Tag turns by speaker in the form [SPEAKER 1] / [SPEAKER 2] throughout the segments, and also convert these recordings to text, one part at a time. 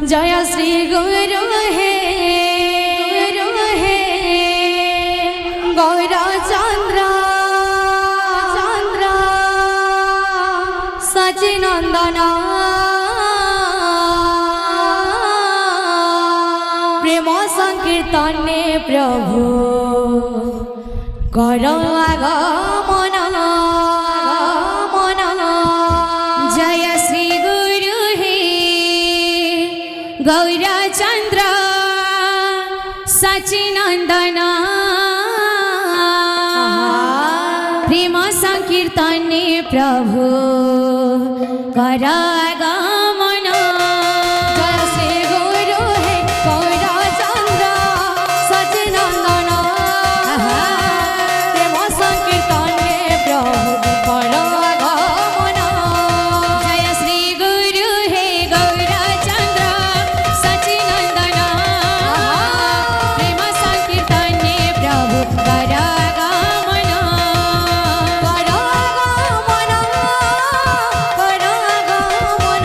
[SPEAKER 1] जय श्री गुरु हे गौरा चंद्र चंद्र सचिनंदन प्रेम संकीर्तने प्रभु कर आगमन जय श्री गुरु हे गौरा चंद्र सचिनंदन प्रेम संकीर्तने प्रभु कर आगमन जय श्री गुरु हे गौरा चंद्र सचिनंदन प्रेम संकीर्तने प्रभु कर आगमन जय श्री गुरु हे गौरा चंद्र सचिनंदन प्रेम संकीर्तने प्रभु कर आगमन कर आगमन कर आगमन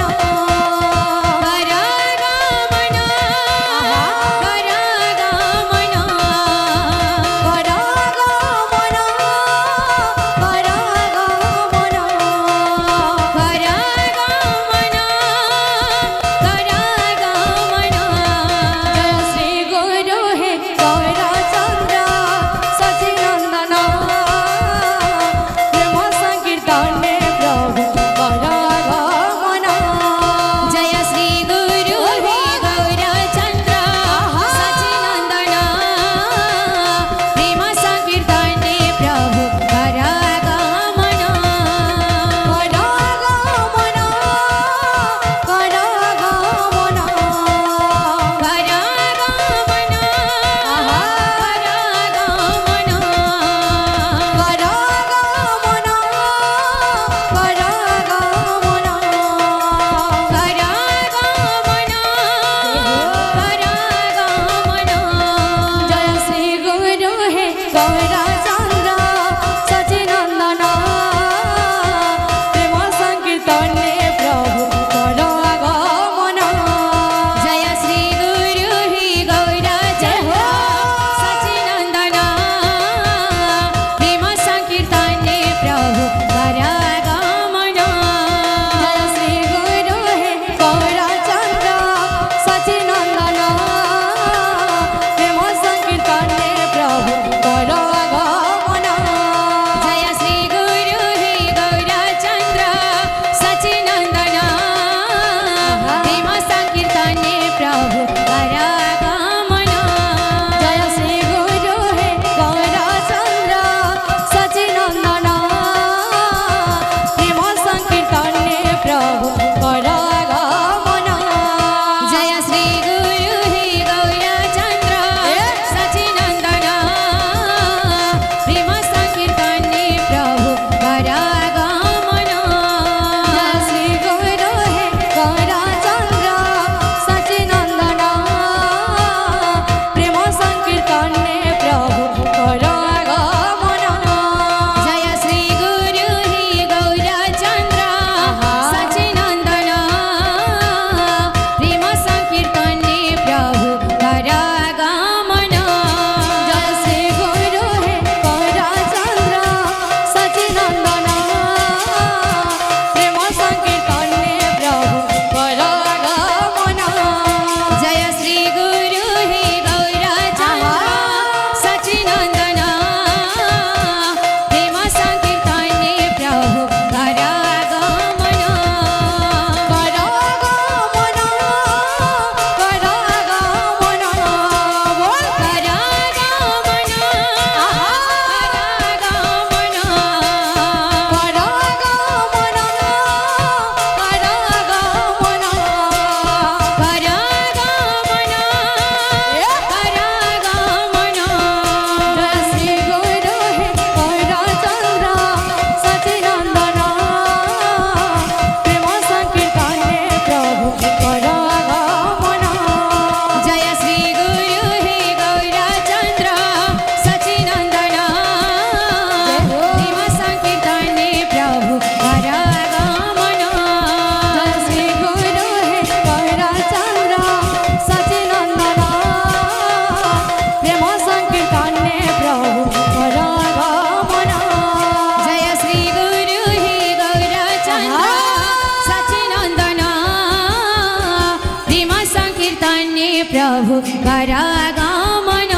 [SPEAKER 1] प्रभु करागमन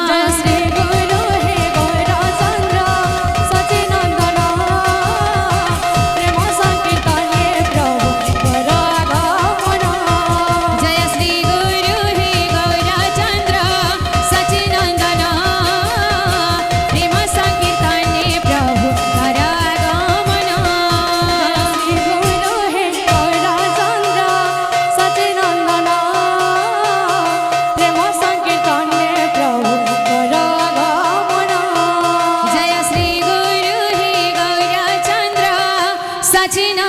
[SPEAKER 1] जय श्री गुरु हे गौरचंद्र सचिनंदन प्रेम संकीर्तने प्रभु करागमन जय श्री गुरु हे गौरचंद्र सचिनंदन प्रेम संकीर्तने प्रभु करागमन श्री गुरु हे गौरचंद्र सचिनंदन प्रेम संकीर्तने प्रभु करागमन जय श्री गुरु हे गौरचंद्र सचिनंदन